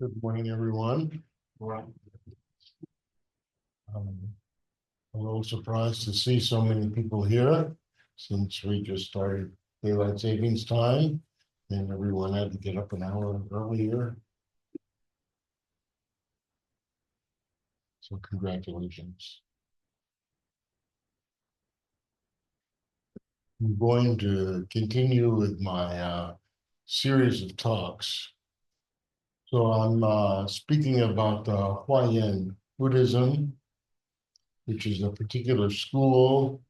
Good morning, everyone. A little surprised to see so many people here since we just started daylight savings time and everyone had to get up an hour earlier. So congratulations. I'm going to continue with my series of talks. So I'm speaking about Huayan Buddhism, which is a particular school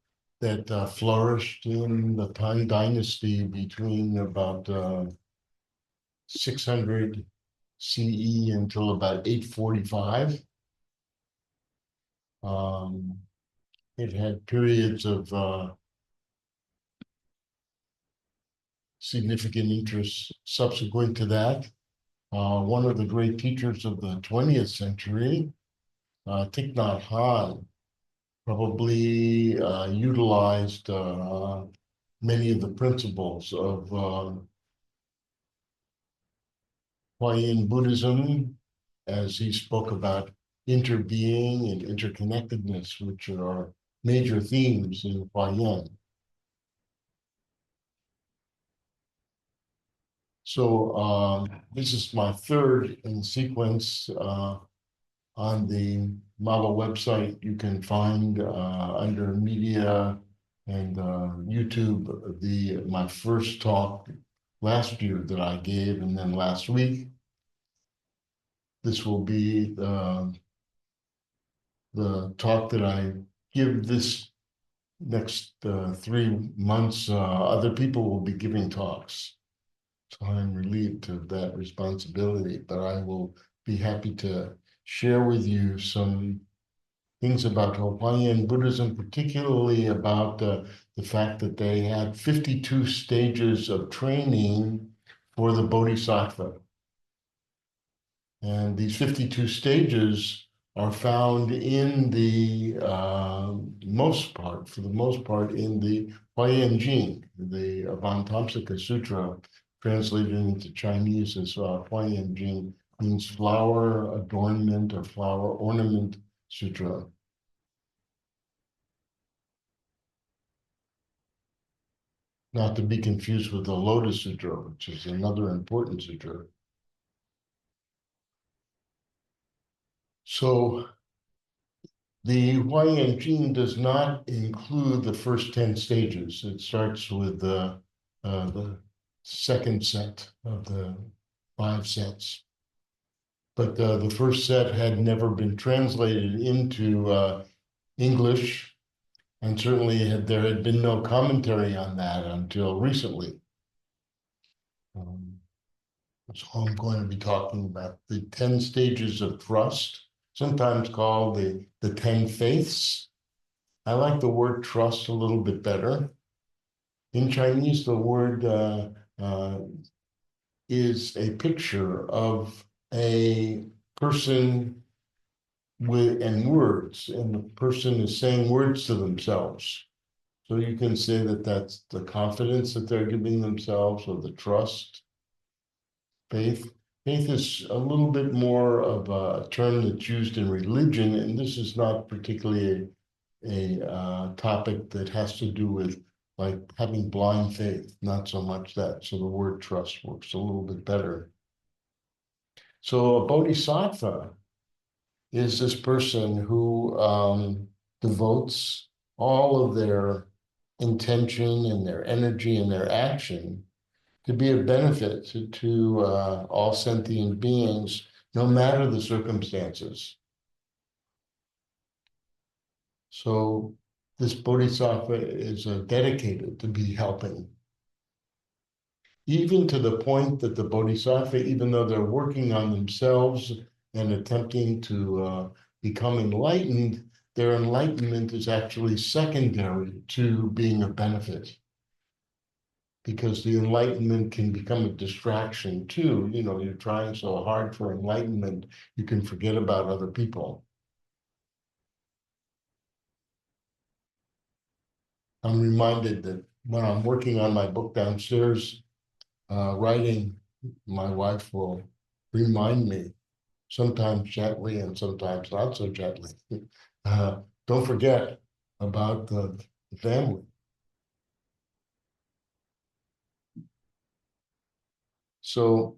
that flourished in the Tang Dynasty between about 600 CE until about 845. It had periods of significant interest subsequent to that. One of the great teachers of the 20th century, Thich Nhat Hanh, probably utilized many of the principles of Huayan Buddhism as he spoke about interbeing and interconnectedness, which are major themes in Huayan. So this is my third in sequence. On the model website, you can find under media and YouTube my first talk last year that I gave, and then last week. This will be the talk that I give this next 3 months. Other people will be giving talks. So I'm relieved of that responsibility, but I will be happy to share with you some things about Huayan Buddhism, particularly about the fact that they had 52 stages of training for the Bodhisattva. And these 52 stages are found in the for the most part, in the Huayan Jing, the Avantamsaka Sutra, translated into Chinese as Huayan Jing, means flower adornment or flower ornament sutra. Not to be confused with the Lotus Sutra, which is another important sutra. So the Huayan Jing does not include the first 10 stages. It starts with the second set of the 5 sets. But the first set had never been translated into English, and certainly there had been no commentary on that until recently. So I'm going to be talking about the 10 stages of trust, sometimes called the 10 faiths. I like the word trust a little bit better. In Chinese, the word is a picture of a person and words, and the person is saying words to themselves. So you can say that that's the confidence that they're giving themselves, or the trust. Faith is a little bit more of a term that's used in religion, and this is not particularly a topic that has to do with like having blind faith, not so much that. So the word trust works a little bit better. So a bodhisattva is this person who devotes all of their intention and their energy and their action to be of benefit to all sentient beings, no matter the circumstances. So this bodhisattva is dedicated to be helping. Even to the point that the bodhisattva, even though they're working on themselves and attempting to become enlightened, their enlightenment is actually secondary to being of benefit. Because the enlightenment can become a distraction too. You know, you're trying so hard for enlightenment, you can forget about other people. I'm reminded that when I'm working on my book downstairs, writing, my wife will remind me sometimes gently and sometimes not so gently. Don't forget about the family. So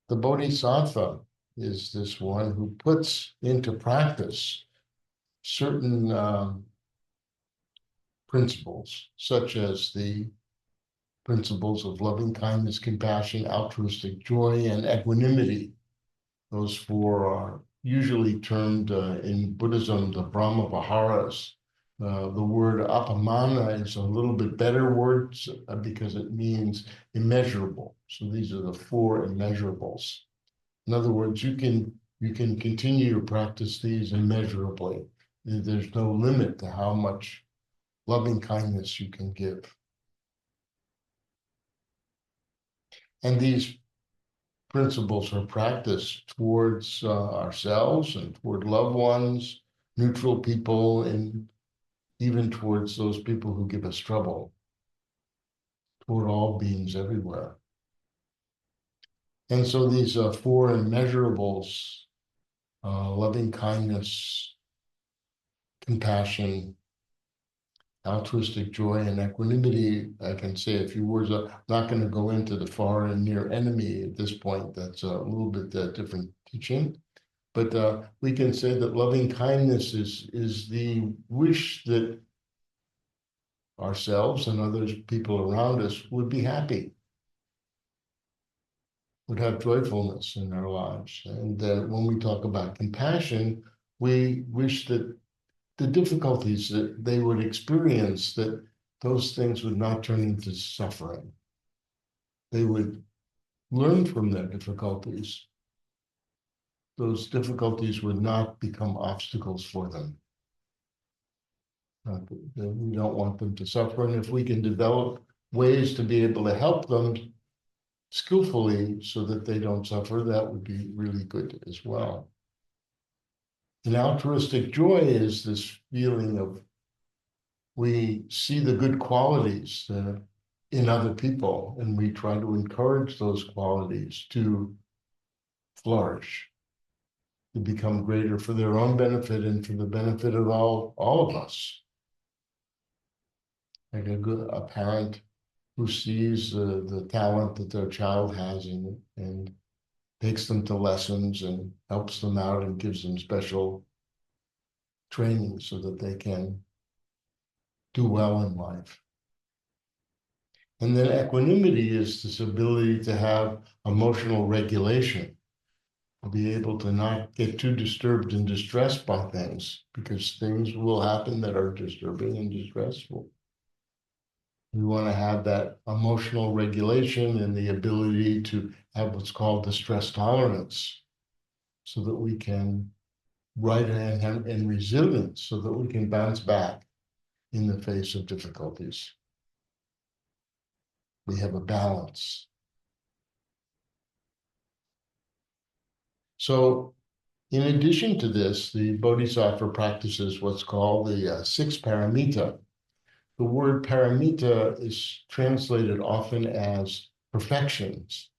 the Bodhisattva is this one who puts into practice certain principles, such as the principles of loving kindness, compassion, altruistic joy, and equanimity. Those four are usually termed in Buddhism the Brahma Viharas. The word apamana is a little bit better word because it means immeasurable. So these are the four immeasurables. In other words, you can continue to practice these immeasurably. There's no limit to how much loving kindness you can give. And these principles are practiced towards ourselves and toward loved ones, neutral people, and even towards those people who give us trouble, toward all beings everywhere. And so these four immeasurables, loving kindness, compassion, altruistic joy, and equanimity, I can say a few words. I'm not going to go into the far and near enemy at this point. That's a little bit different teaching. But we can say that loving kindness is the wish that ourselves and other people around us would be happy, would have joyfulness in their lives. And when we talk about compassion, we wish that the difficulties that they would experience, that those things would not turn into suffering. They would learn from their difficulties. Those difficulties would not become obstacles for them. We don't want them to suffer. And if we can develop ways to be able to help them skillfully so that they don't suffer, that would be really good as well. And altruistic joy is this feeling of we see the good qualities in other people, and we try to encourage those qualities to flourish, to become greater for their own benefit and for the benefit of all of us. Like a parent who sees the talent that their child has and takes them to lessons and helps them out and gives them special training so that they can do well in life. And then equanimity is this ability to have emotional regulation, to be able to not get too disturbed and distressed by things, because things will happen that are disturbing and distressful. We want to have that emotional regulation and the ability to have what's called the stress tolerance so that we can and resilience so that we can bounce back in the face of difficulties. We have a balance. So in addition to this, the Bodhisattva practices what's called the six paramita. The word paramita is translated often as perfections.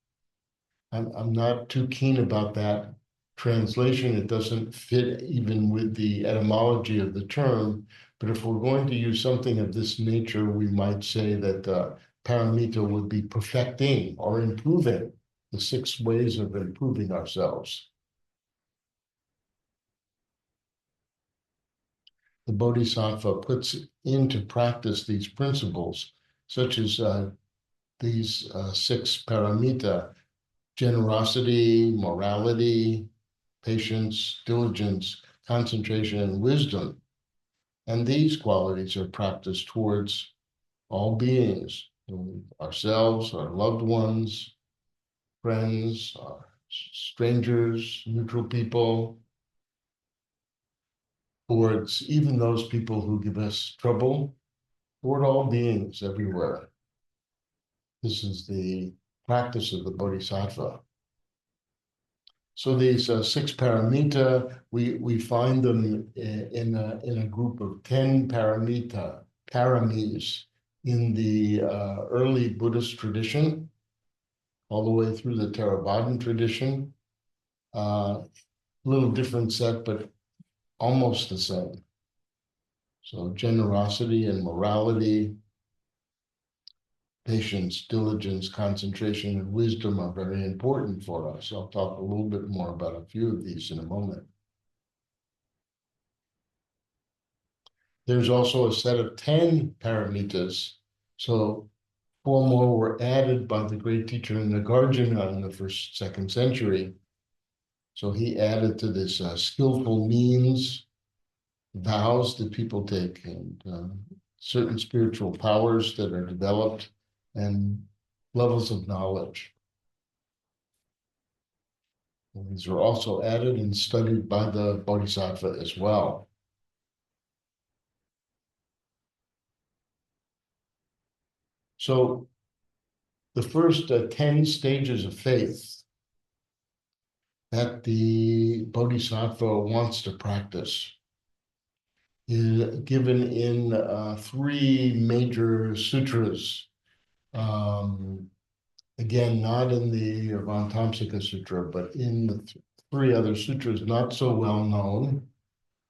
I'm not too keen about that translation. It doesn't fit even with the etymology of the term. But if we're going to use something of this nature, we might say that paramita would be perfecting or improving, the six ways of improving ourselves. The Bodhisattva puts into practice these principles, such as these six paramita: generosity, morality, patience, diligence, concentration, and wisdom. And these qualities are practiced towards all beings, ourselves, our loved ones, friends, our strangers, neutral people, towards even those people who give us trouble, toward all beings everywhere. This is the practice of the Bodhisattva. So these six paramita, we find them in a group of 10 paramis in the early Buddhist tradition, all the way through the Theravadan tradition. Little different set, but almost the same. So generosity and morality, patience, diligence, concentration, and wisdom are very important for us. I'll talk a little bit more about a few of these in a moment. There's also a set of 10 paramitas. So 4 more were added by the great teacher Nagarjuna in the first, 2nd century. So he added to this skillful means, vows that people take, and certain spiritual powers that are developed, and levels of knowledge. And these are also added and studied by the Bodhisattva as well. So the first 10 stages of faith that the Bodhisattva wants to practice is given in 3 major sutras. Again, not in the Vantamsika Sutra, but in the 3 other sutras, not so well known.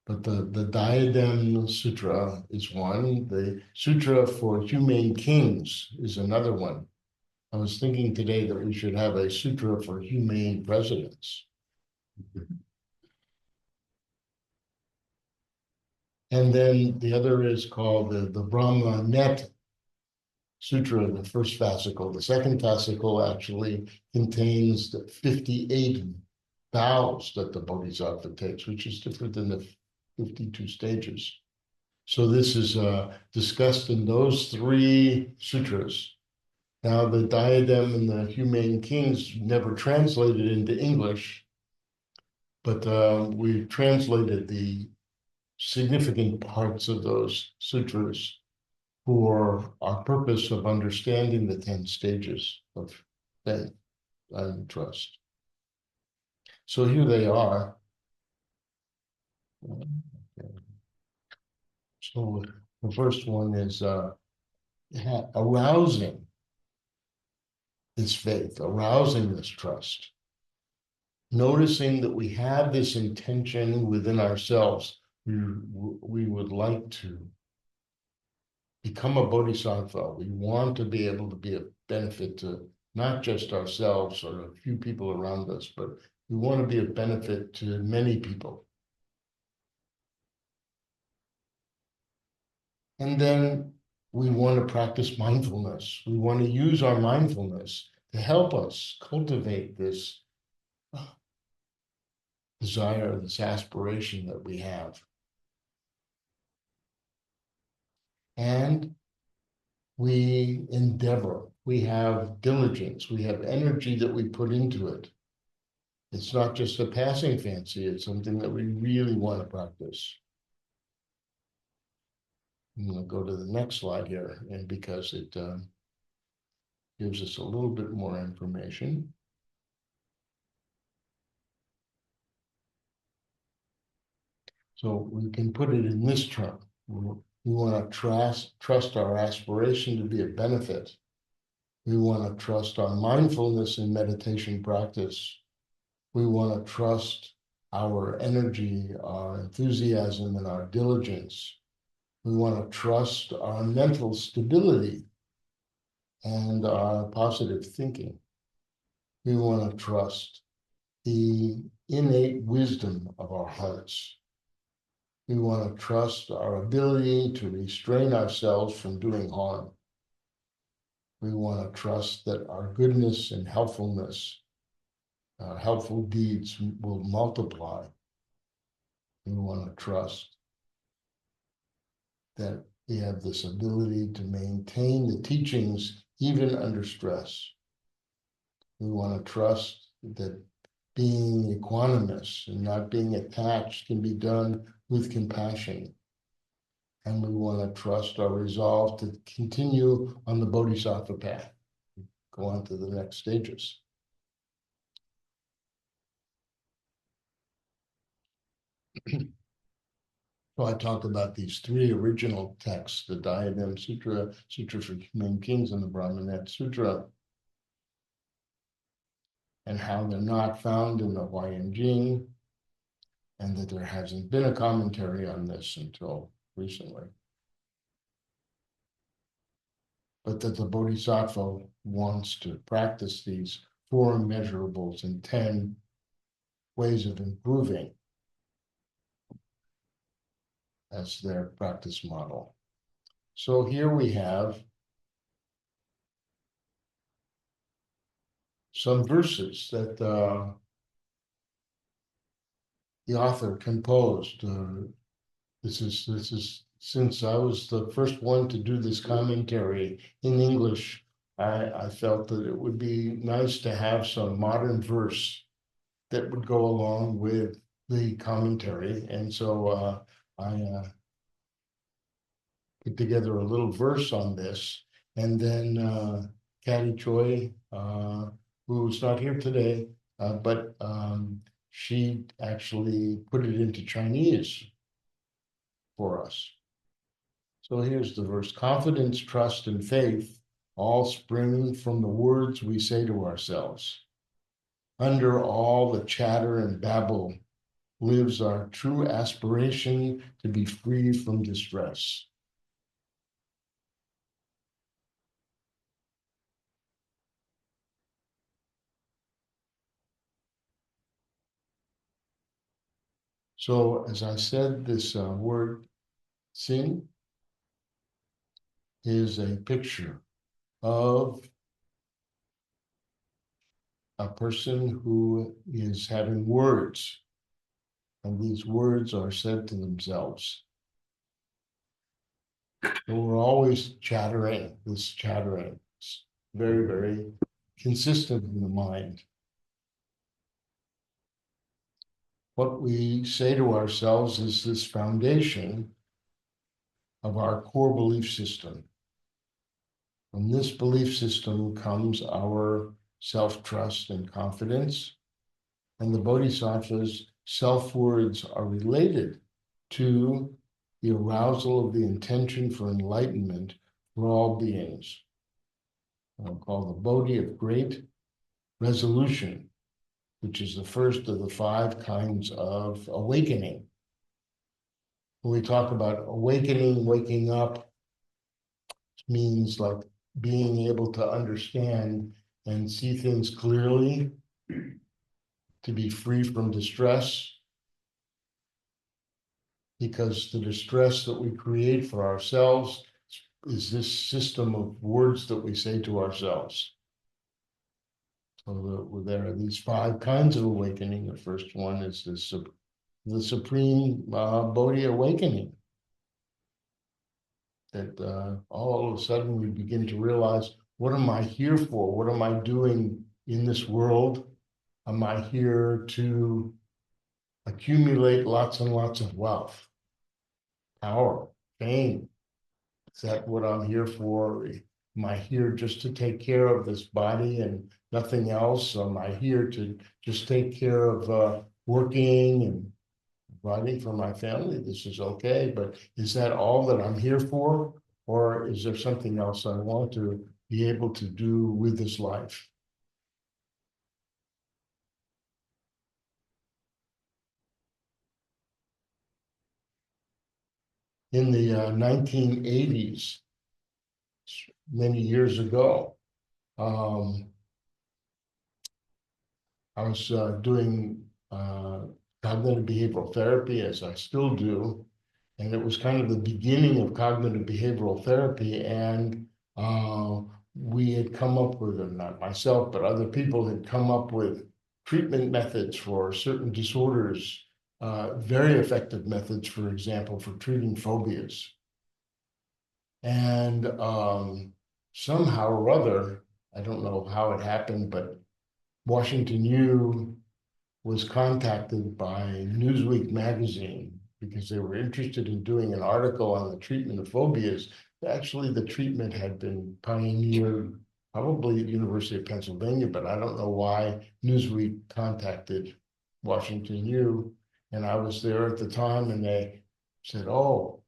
But the Diadem Sutra is one. The Sutra for Humane Kings is another one. I was thinking today that we should have a sutra for humane presidents. And then the other is called the Brahma Net Sutra, the first fascicle. The second fascicle actually contains the 58 vows that the Bodhisattva takes, which is different than the 52 stages. So this is discussed in those 3 sutras. Now, the Diadem and the Humane Kings never translated into English, but we translated the significant parts of those sutras for our purpose of understanding the 10 stages of faith and trust. So here they are. So the first one is arousing this faith, arousing this trust, noticing that we have this intention within ourselves. We would like to become a bodhisattva. We want to be able to be a benefit to not just ourselves or a few people around us, but we want to be a benefit to many people. And then we want to practice mindfulness. We want to use our mindfulness to help us cultivate this desire, this aspiration that we have. And we endeavor, we have diligence, we have energy that we put into it. It's not just a passing fancy, it's something that we really want to practice. I'm going to go to the next slide here, and because it gives us a little bit more information. So we can put it in this term. We want to trust our aspiration to be a benefit. We want to trust our mindfulness and meditation practice. We want to trust our energy, our enthusiasm, and our diligence. We want to trust our mental stability and our positive thinking. We want to trust the innate wisdom of our hearts. We want to trust our ability to restrain ourselves from doing harm. We want to trust that our goodness and helpfulness, our helpful deeds will multiply. We want to trust that we have this ability to maintain the teachings even under stress. We want to trust that being equanimous and not being attached can be done with compassion. And we want to trust our resolve to continue on the Bodhisattva path, go on to the next stages. So I talked about these 3 original texts, the Diadem Sutra, Sutra for Humane Kings, and the Brahmanet Sutra. and how they're not found in the Huayan Jing, and that there hasn't been a commentary on this until recently. But that the Bodhisattva wants to practice these 4 immeasurables and 10 ways of improving as their practice model. So here we have some verses that the author composed. This is since I was the first one to do this commentary in English, I felt that it would be nice to have some modern verse that would go along with the commentary. And so I put together a little verse on this. And then Catty Choi, who's not here today, but she actually put it into Chinese for us. So here's the verse. Confidence, trust, and faith all spring from the words we say to ourselves. Under all the chatter and babble lives our true aspiration to be free from distress. So as I said, this word sin is a picture of a person who is having words, and these words are said to themselves. So we're always chattering, this chattering. It's very, very consistent in the mind. What we say to ourselves is this foundation of our core belief system. From this belief system comes our self-trust and confidence, and the Bodhisattva's self-words are related to the arousal of the intention for enlightenment for all beings. I'll call the Bodhi of great resolution, which is the first of the 5 kinds of awakening. When we talk about awakening, waking up, means like being able to understand and see things clearly, to be free from distress, because the distress that we create for ourselves is this system of words that we say to ourselves. So there are these 5 kinds of awakening. The first one is the supreme Bodhi awakening. That all of a sudden we begin to realize, what am I here for? What am I doing in this world? Am I here to accumulate lots and lots of wealth, power, fame? Is that what I'm here for? Am I here just to take care of this body and nothing else? Am I here to just take care of working and providing for my family? This is okay, but is that all that I'm here for? Or is there something else I want to be able to do with this life? In the 1980s, many years ago, I was doing cognitive behavioral therapy, as I still do, and it was kind of the beginning of cognitive behavioral therapy. And we had come up with, not myself, but other people had come up with treatment methods for certain disorders, very effective methods, for example, for treating phobias. And somehow or other, I don't know how it happened, but Washington U was contacted by Newsweek magazine because they were interested in doing an article on the treatment of phobias. Actually, the treatment had been pioneered probably at the University of Pennsylvania, but I don't know why Newsweek contacted Washington U. And I was there at the time, and they said, oh,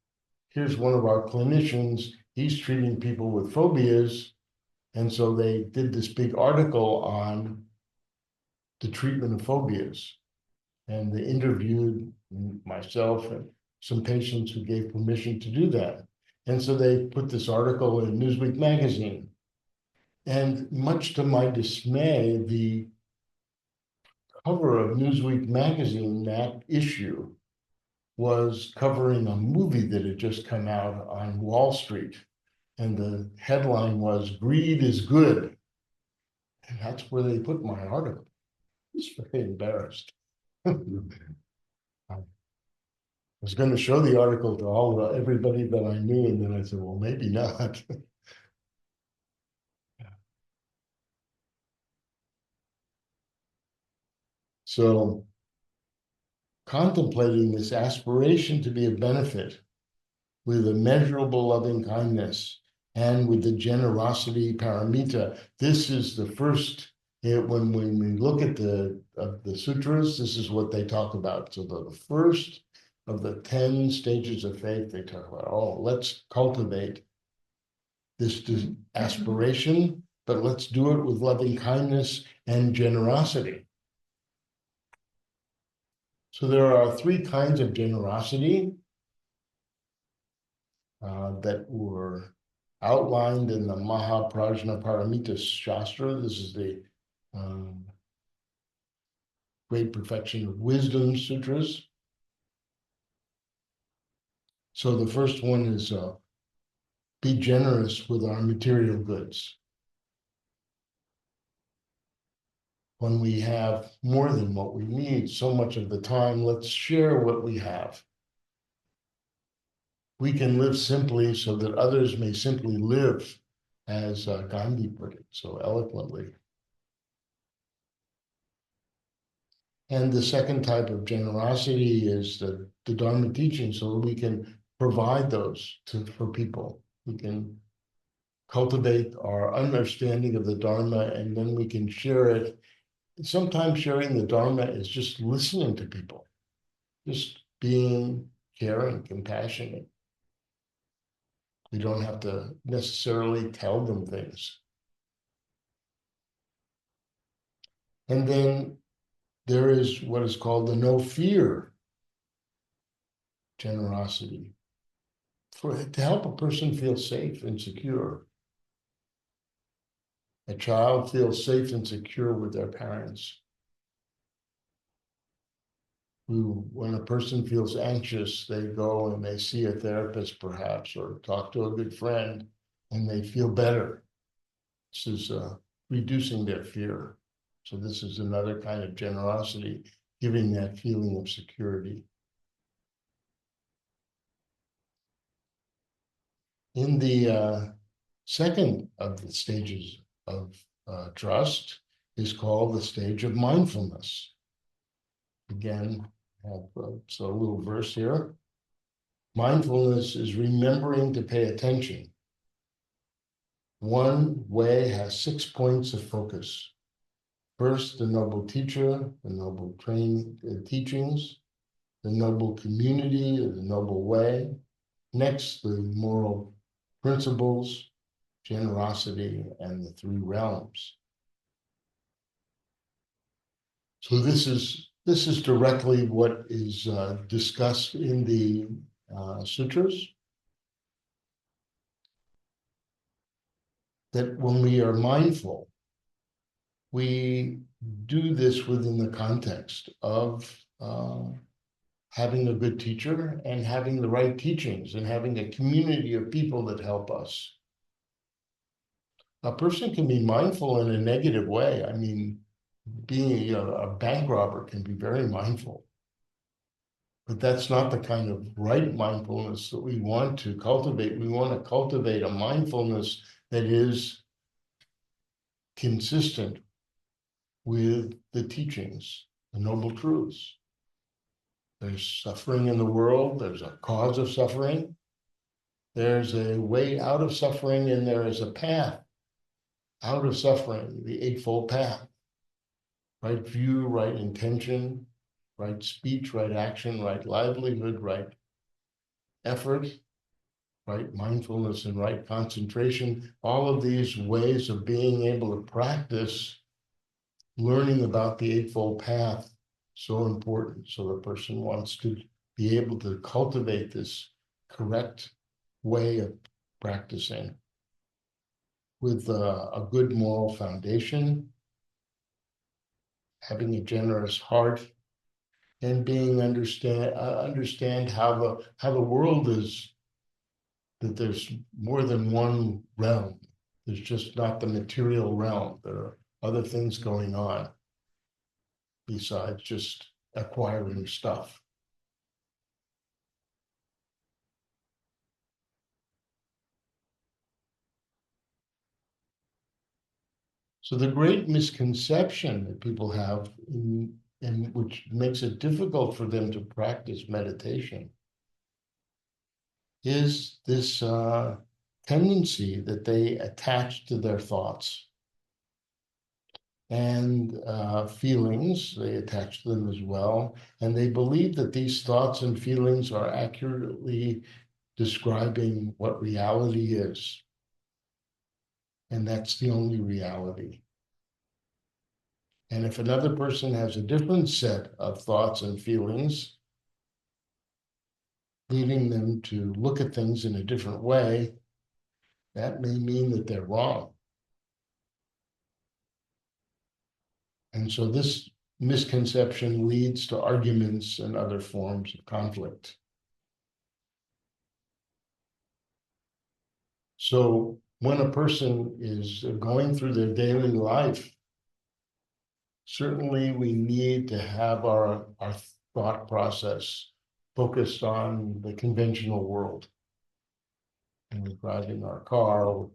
here's one of our clinicians. He's treating people with phobias. And so they did this big article on the treatment of phobias. And they interviewed myself and some patients who gave permission to do that. And so they put this article in Newsweek magazine. And much to my dismay, the cover of Newsweek magazine, that issue, was covering a movie that had just come out on Wall Street. And the headline was, "Greed is Good." And that's where they put my article. I was very embarrassed. I was going to show the article to everybody that I knew, and then I said, well, maybe not. So contemplating this aspiration to be a benefit with immeasurable loving kindness and with the generosity paramita, this is the first, when we look at the sutras, this is what they talk about. So the first of the 10 stages of faith, they talk about, oh, let's cultivate this aspiration, but let's do it with loving kindness and generosity. So there are 3 kinds of generosity that were outlined in the Mahaprajna Paramita Shastra. This is the Great Perfection of Wisdom Sutras. So the first one is be generous with our material goods. When we have more than what we need, so much of the time, let's share what we have. We can live simply so that others may simply live, as Gandhi put it so eloquently. And the second type of generosity is the Dharma teaching, so we can provide those for people. We can cultivate our understanding of the Dharma, and then we can share it. Sometimes sharing the Dharma is just listening to people, just being caring, compassionate. We don't have to necessarily tell them things. And then there is what is called the no fear generosity, to help a person feel safe and secure. A child feels safe and secure with their parents. When a person feels anxious, they go and they see a therapist perhaps, or talk to a good friend, and they feel better. This is reducing their fear. So this is another kind of generosity, giving that feeling of security. In the second of the stages of trust is called the stage of mindfulness. Again, I have a little verse here. Mindfulness is remembering to pay attention. One way has 6 points of focus. First, the noble teacher, the noble teachings, the noble community, the noble way. Next, the moral principles, generosity, and the 3 realms. So this is directly what is discussed in the sutras. That when we are mindful, we do this within the context of having a good teacher and having the right teachings and having a community of people that help us. A person can be mindful in a negative way. I mean, being a bank robber can be very mindful. But that's not the kind of right mindfulness that we want to cultivate. We want to cultivate a mindfulness that is consistent with the teachings, the noble truths. There's suffering in the world. There's a cause of suffering. There's a way out of suffering, and there is a path out of suffering, the Eightfold Path. Right view, right intention, right speech, right action, right livelihood, right effort, right mindfulness, and right concentration. All of these ways of being able to practice learning about the Eightfold Path so important. So the person wants to be able to cultivate this correct way of practicing with a good moral foundation, having a generous heart, and being understand how the world is, that there's more than one realm. There's just not the material realm. There are other things going on besides just acquiring stuff. So the great misconception that people have and which makes it difficult for them to practice meditation is this tendency that they attach to their thoughts and feelings. They attach to them as well, and they believe that these thoughts and feelings are accurately describing what reality is, and that's the only reality. And if another person has a different set of thoughts and feelings, leading them to look at things in a different way, that may mean that they're wrong. And so this misconception leads to arguments and other forms of conflict. So when a person is going through their daily life, certainly we need to have our thought process focused on the conventional world. And we're driving our car,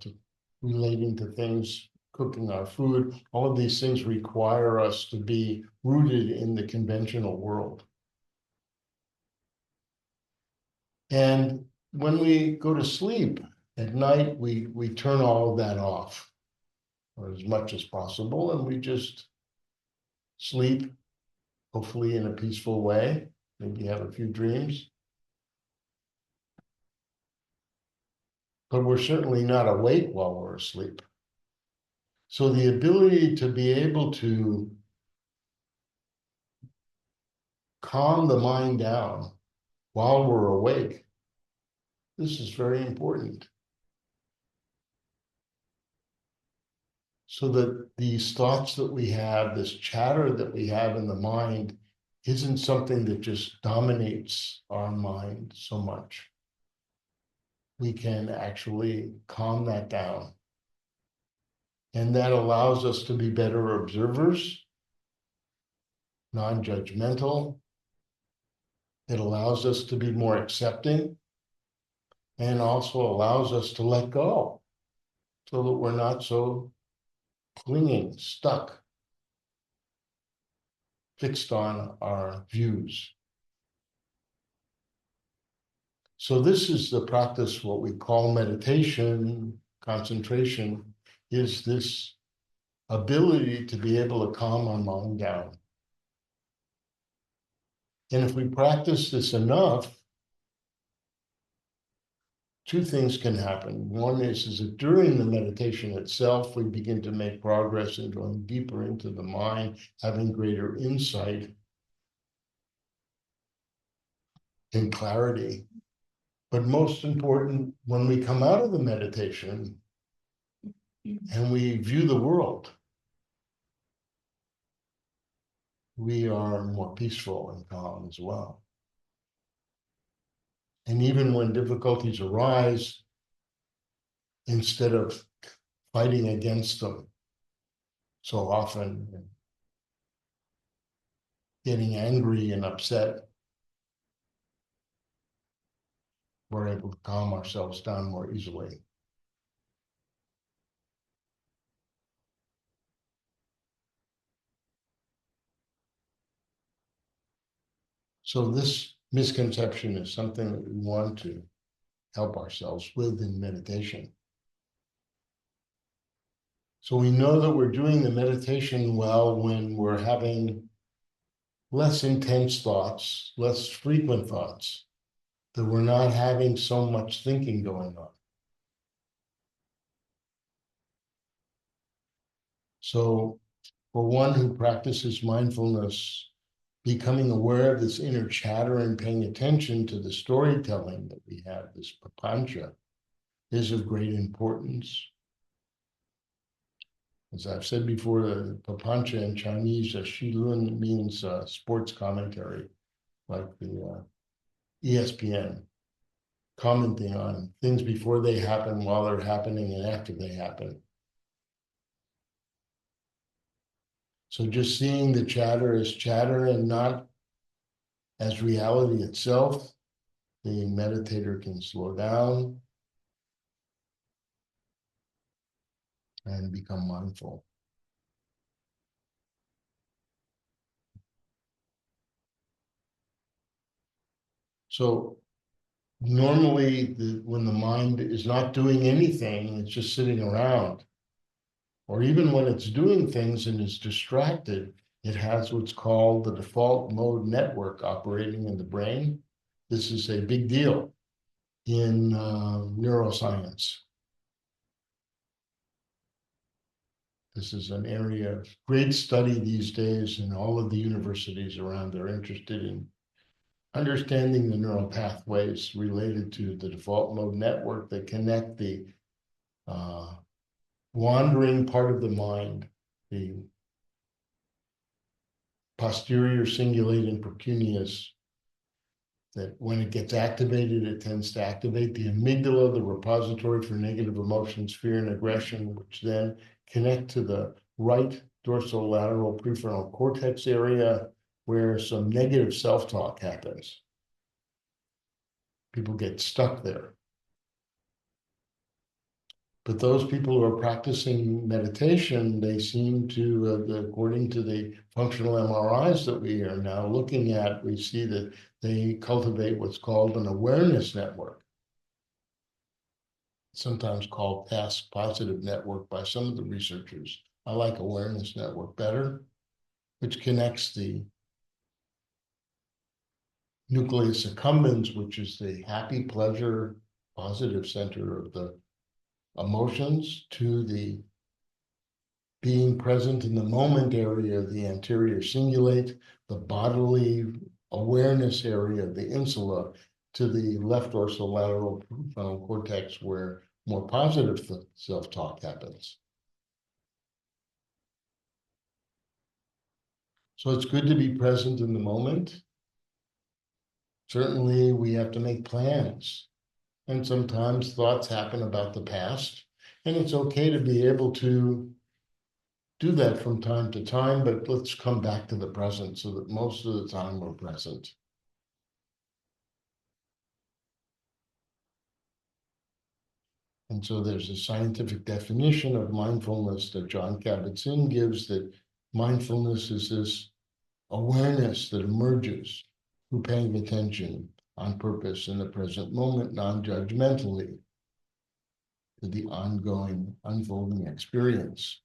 relating to things, cooking our food, all of these things require us to be rooted in the conventional world. And when we go to sleep at night, we turn all of that off, or as much as possible, and we just sleep, hopefully in a peaceful way, maybe have a few dreams. But we're certainly not awake while we're asleep. So the ability to be able to calm the mind down while we're awake, this is very important. So that these thoughts that we have, this chatter that we have in the mind, isn't something that just dominates our mind so much. We can actually calm that down. And that allows us to be better observers, non-judgmental. It allows us to be more accepting, and also allows us to let go so that we're not so clinging, stuck, fixed on our views. So this is the practice, what we call meditation, concentration, is this ability to be able to calm our mind down. And if we practice this enough, two things can happen. One is that during the meditation itself, we begin to make progress in going deeper into the mind, having greater insight and clarity. But most important, when we come out of the meditation and we view the world, we are more peaceful and calm as well. And even when difficulties arise, instead of fighting against them so often, getting angry and upset, we're able to calm ourselves down more easily. So this misconception is something that we want to help ourselves with in meditation. So we know that we're doing the meditation well when we're having less intense thoughts, less frequent thoughts, that we're not having so much thinking going on. So For one who practices mindfulness, becoming aware of this inner chatter and paying attention to the storytelling that we have, this papancha, is of great importance. As I've said before, the papancha in Chinese, shilun, means sports commentary, like the ESPN, commenting on things before they happen, while they're happening, and after they happen. So just seeing the chatter as chatter and not as reality itself, the meditator can slow down and become mindful. So normally, when the mind is not doing anything, it's just sitting around, or even when it's doing things and is distracted, it has what's called the default mode network operating in the brain. This is a big deal in neuroscience. This is an area of great study these days, and all of the universities around are interested in understanding the neural pathways related to the default mode network that connect the wandering part of the mind, the posterior cingulate and precuneus, that when it gets activated, it tends to activate the amygdala, the repository for negative emotions, fear, and aggression, which then connect to the right dorsolateral prefrontal cortex area, where some negative self-talk happens. People get stuck there. But those people who are practicing meditation, they seem to, according to the functional MRIs that we are now looking at, we see that they cultivate what's called an awareness network, sometimes called task positive network by some of the researchers. I like awareness network better, which connects the nucleus accumbens, which is the happy, pleasure, positive center of the emotions, to the being present in the moment area of the anterior cingulate, the bodily awareness area of the insula, to the left dorsolateral prefrontal cortex, where more positive self-talk happens. So it's good to be present in the moment. Certainly, we have to make plans. And sometimes thoughts happen about the past. And it's okay to be able to do that from time to time, but let's come back to the present so that most of the time we're present. And so there's a scientific definition of mindfulness that Jon Kabat-Zinn gives, that mindfulness is this awareness that emerges through paying attention on purpose in the present moment, non-judgmentally, to the ongoing, unfolding experience,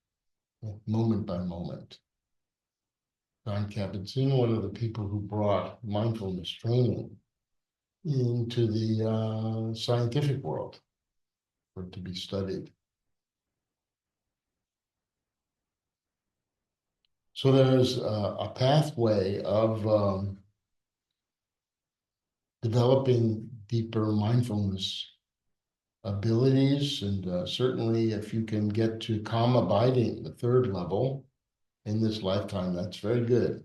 moment by moment. Jon Kabat-Zinn, one of the people who brought mindfulness training into the scientific world for it to be studied. So there's a pathway of developing deeper mindfulness abilities, and certainly if you can get to calm abiding, the third level, in this lifetime, that's very good.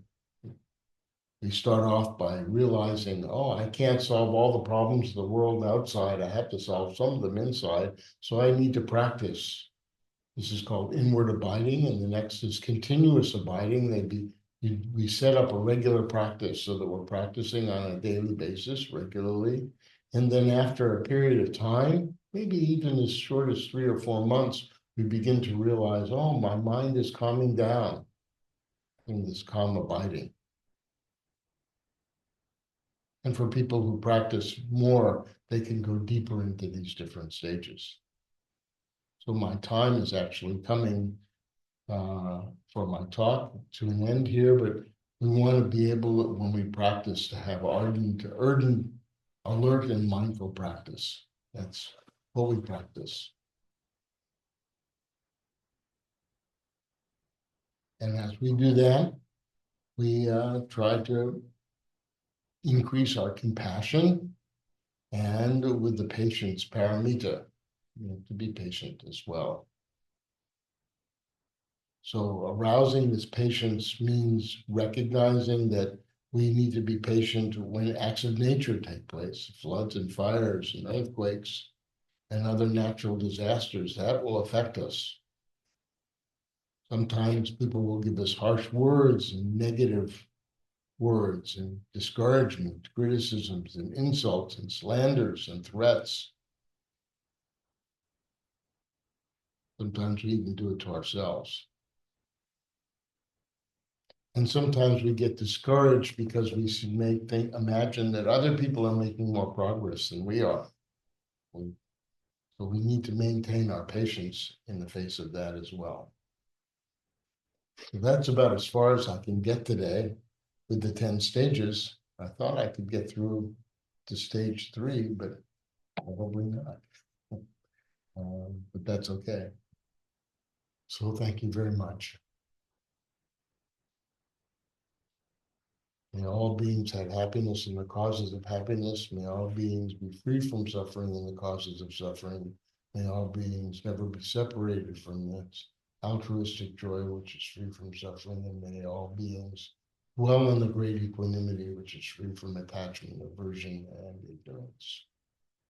We start off by realizing, oh, I can't solve all the problems of the world outside. I have to solve some of them inside, so I need to practice. This is called inward abiding, and the next is continuous abiding. We set up a regular practice so that we're practicing on a daily basis, regularly. And then after a period of time, maybe even as short as 3 or 4 months, we begin to realize, oh, my mind is calming down in this calm abiding. And for people who practice more, they can go deeper into these different stages. So my time is actually coming for my talk to an end here, but we want to be able, when we practice, to have ardent, alert and mindful practice. That's what we practice. And as we do that, we try to increase our compassion and with the patience paramita, to be patient as well. So arousing this patience means recognizing that we need to be patient when acts of nature take place, floods and fires and earthquakes and other natural disasters. That will affect us. Sometimes people will give us harsh words and negative words and discouragement, criticisms and insults and slanders and threats. Sometimes we even do it to ourselves. And sometimes we get discouraged because we imagine that other people are making more progress than we are. So we need to maintain our patience in the face of that as well. So that's about as far as I can get today with the 10 stages. I thought I could get through to stage 3, but probably not. But that's okay. So thank you very much. May all beings have happiness and the causes of happiness. May all beings be free from suffering and the causes of suffering. May all beings never be separated from this altruistic joy, which is free from suffering. And may all beings dwell in the great equanimity, which is free from attachment, aversion, and ignorance.